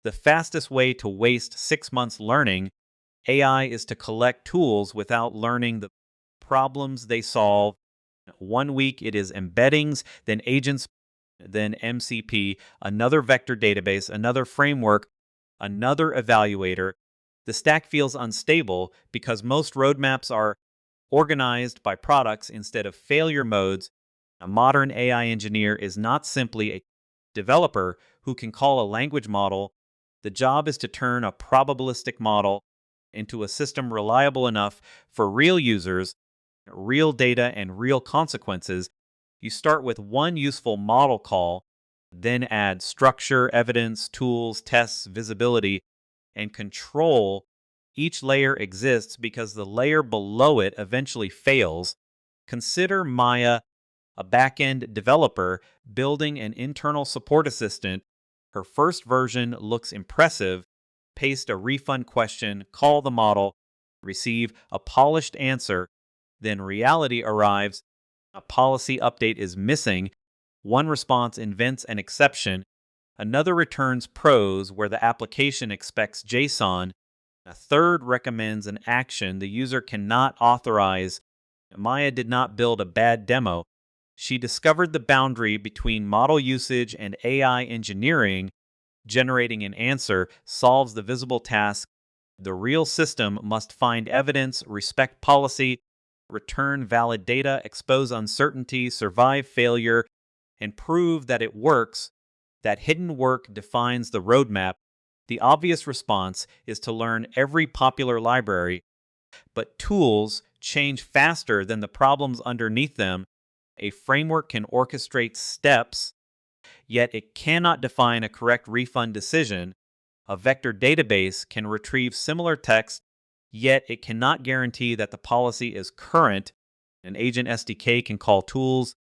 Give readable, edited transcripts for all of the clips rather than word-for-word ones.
The fastest way to waste 6 months learning AI is to collect tools without learning the problems they solve. 1 week it is embeddings, then agents, then MCP, another vector database, another framework, another evaluator. The stack feels unstable because most roadmaps are organized by products instead of failure modes. A modern AI engineer is not simply a developer who can call a language model. The job is to turn a probabilistic model into a system reliable enough for real users, real data, and real consequences. You start with one useful model call, then add structure, evidence, tools, tests, visibility, and control. Each layer exists because the layer below it eventually fails. Consider Maya, a backend developer building an internal support assistant. Her first version looks impressive. Paste a refund question, call the model, receive a polished answer. Then reality arrives. A policy update is missing. One response invents an exception. Another returns prose where the application expects JSON. A third recommends an action the user cannot authorize. Maya did not build a bad demo. She discovered the boundary between model usage and AI engineering. Generating an answer solves the visible task. The real system must find evidence, respect policy, return valid data, expose uncertainty, survive failure, and prove that it works. That hidden work defines the roadmap. The obvious response is to learn every popular library, but tools change faster than the problems underneath them. A framework can orchestrate steps, yet it cannot define a correct refund decision. A vector database can retrieve similar text, yet it cannot guarantee that the policy is current. An agent SDK can call tools,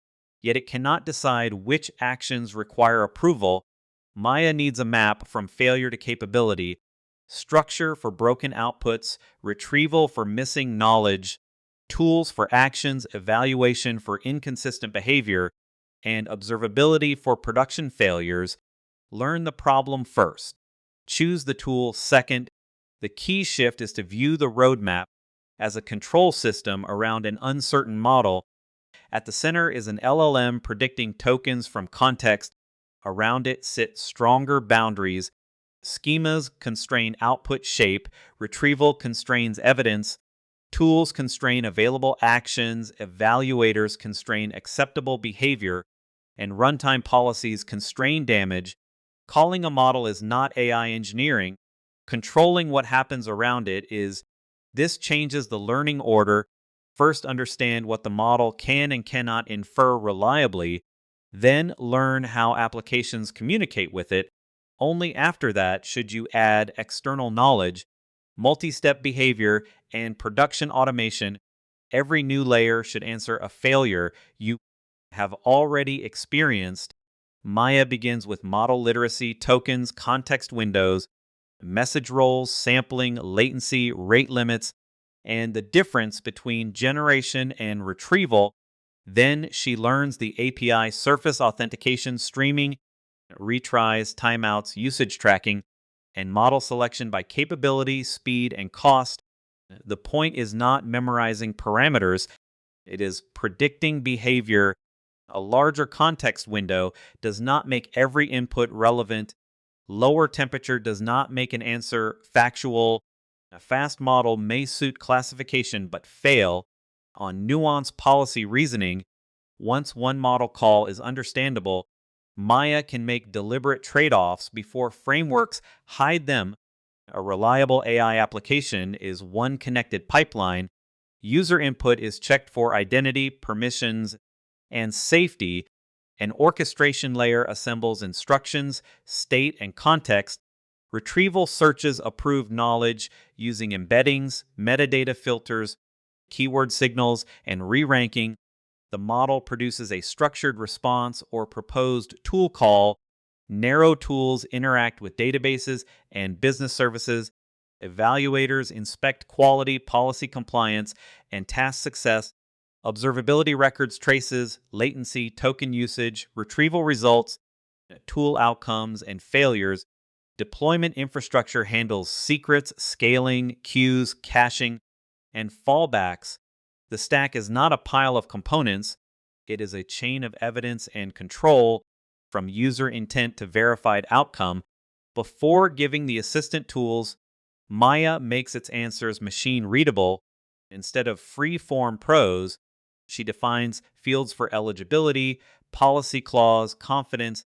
yet it cannot decide which actions require approval. Maya needs a map from failure to capability, structure for broken outputs, retrieval for missing knowledge, tools for actions, evaluation for inconsistent behavior, and observability for production failures. Learn the problem first. Choose the tool second. The key shift is to view the roadmap as a control system around an uncertain model. At the center is an LLM predicting tokens from context. Around it sit stronger boundaries. Schemas constrain output shape. Retrieval constrains evidence. Tools constrain available actions. Evaluators constrain acceptable behavior. And runtime policies constrain damage. Calling a model is not AI engineering. Controlling what happens around it is. This changes the learning order. First, understand what the model can and cannot infer reliably. Then, learn how applications communicate with it. Only after that should you add external knowledge, multi-step behavior, and production automation. Every new layer should answer a failure you have already experienced. Maya begins with model literacy, tokens, context windows, message roles, sampling, latency, rate limits, and the difference between generation and retrieval. Then she learns the API surface authentication, streaming, retries, timeouts, usage tracking, and model selection by capability, speed, and cost. The point is not memorizing parameters, it is predicting behavior. A larger context window does not make every input relevant. Lower temperature does not make an answer factual. A fast model may suit classification but fail on nuanced policy reasoning. Once one model call is understandable, Maya can make deliberate trade offs before frameworks hide them. A reliable AI application is one connected pipeline. User input is checked for identity, permissions, and safety. An orchestration layer assembles instructions, state, and context. Retrieval searches approved knowledge using embeddings, metadata filters, keyword signals, and re-ranking. The model produces a structured response or proposed tool call. Narrow tools interact with databases and business services. Evaluators inspect quality, policy compliance, and task success. Observability records traces, latency, token usage, retrieval results, tool outcomes, and failures. Deployment infrastructure handles secrets, scaling, queues, caching, and fallbacks. The stack is not a pile of components, it is a chain of evidence and control from user intent to verified outcome. Before giving the assistant tools, Maya makes its answers machine readable. Instead of free form prose, she defines fields for eligibility, policy clause, confidence,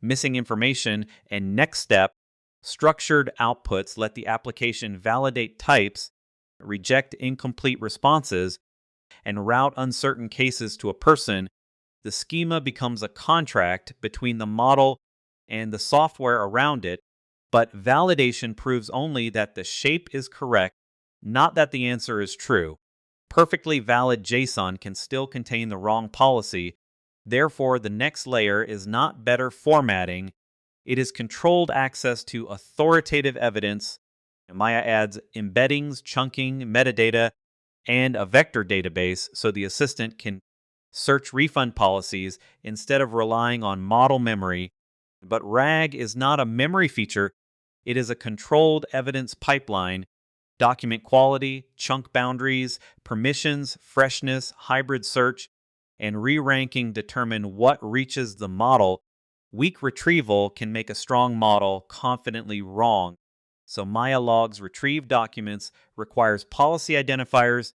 missing information, and next step. Structured outputs let the application validate types, reject incomplete responses, and route uncertain cases to a person. The schema becomes a contract between the model and the software around it, but validation proves only that the shape is correct, not that the answer is true. Perfectly valid JSON can still contain the wrong policy. Therefore, the next layer is not better formatting, it is controlled access to authoritative evidence. Maya adds embeddings, chunking, metadata, and a vector database so the assistant can search refund policies instead of relying on model memory. But RAG is not a memory feature, it is a controlled evidence pipeline. Document quality, chunk boundaries, permissions, freshness, hybrid search, and re-ranking determine what reaches the model. Weak retrieval can make a strong model confidently wrong. So Maya logs retrieved documents, requires policy identifiers,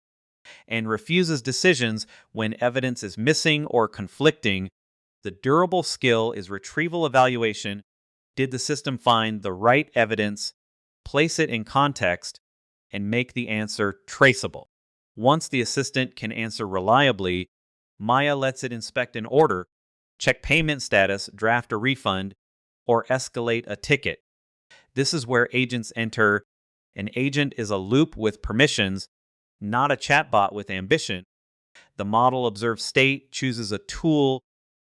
and refuses decisions when evidence is missing or conflicting. The durable skill is retrieval evaluation. Did the system find the right evidence, place it in context, and make the answer traceable? Once the assistant can answer reliably, Maya lets it inspect an order, check payment status, draft a refund, or escalate a ticket. This is where agents enter. An agent is a loop with permissions, not a chatbot with ambition. The model observes state, chooses a tool,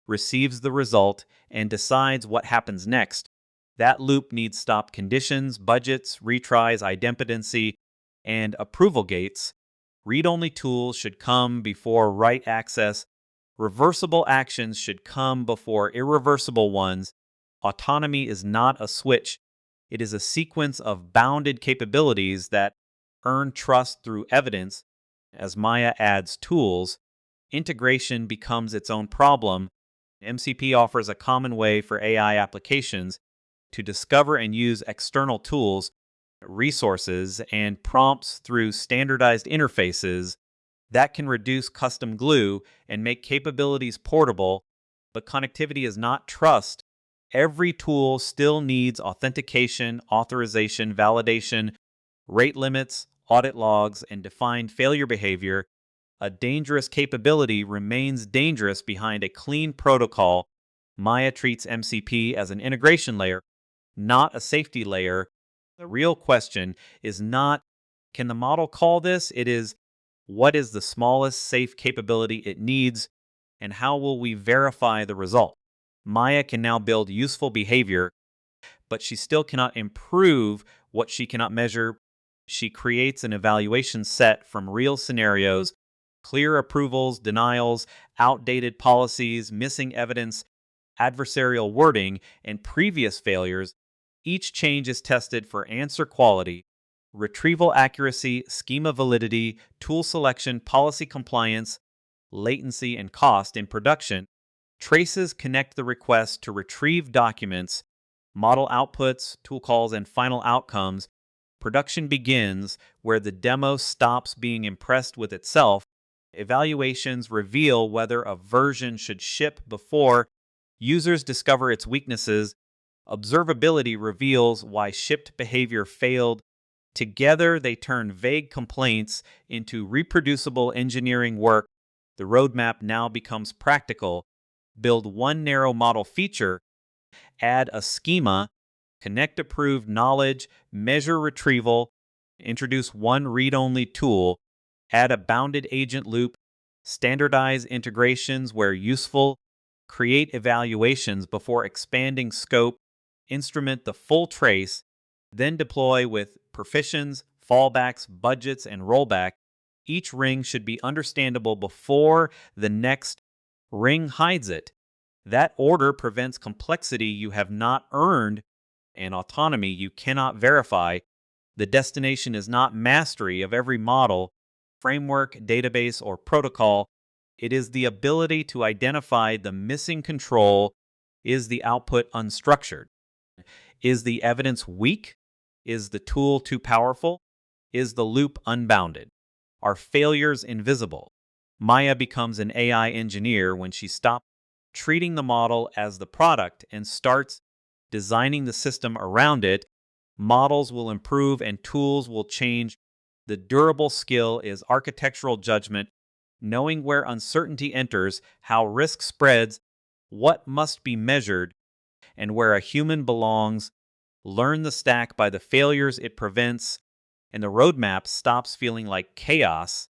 receives the result, and decides what happens next. That loop needs stop conditions, budgets, retries, idempotency, and approval gates. Read-only tools should come before write access. Reversible actions should come before irreversible ones. Autonomy is not a switch. It is a sequence of bounded capabilities that earn trust through evidence. As Maya adds tools, integration becomes its own problem. MCP offers a common way for AI applications to discover and use external tools, resources, and prompts through standardized interfaces that can reduce custom glue and make capabilities portable. But connectivity is not trust. Every tool still needs authentication, authorization, validation, rate limits, audit logs, and defined failure behavior. A dangerous capability remains dangerous behind a clean protocol. Maya treats MCP as an integration layer, not a safety layer. The real question is not, can the model call this? It is, what is the smallest safe capability it needs, and how will we verify the result? Maya can now build useful behavior, but she still cannot improve what she cannot measure. She creates an evaluation set from real scenarios, clear approvals, denials, outdated policies, missing evidence, adversarial wording, and previous failures. Each change is tested for answer quality, retrieval accuracy, schema validity, tool selection, policy compliance, latency, and cost in production. Traces connect the request to retrieve documents, model outputs, tool calls, and final outcomes. Production begins where the demo stops being impressed with itself. Evaluations reveal whether a version should ship before users discover its weaknesses. Observability reveals why shipped behavior failed. Together, they turn vague complaints into reproducible engineering work. The roadmap now becomes practical. Build one narrow model feature, add a schema, connect approved knowledge, measure retrieval, introduce one read-only tool, add a bounded agent loop, standardize integrations where useful, create evaluations before expanding scope, instrument the full trace, then deploy with permissions, fallbacks, budgets, and rollback. Each ring should be understandable before the next ring hides it. That order prevents complexity you have not earned. and autonomy you cannot verify. The destination is not mastery of every model, framework, database, or protocol. It is the ability to identify the missing control. Is the output unstructured? Is the evidence weak? Is the tool too powerful? Is the loop unbounded? Are failures invisible? Maya becomes an AI engineer when she stops treating the model as the product and starts designing the system around it. Models will improve and tools will change. The durable skill is architectural judgment, knowing where uncertainty enters, how risk spreads, what must be measured, and where a human belongs. Learn the stack by the failures it prevents, and the roadmap stops feeling like chaos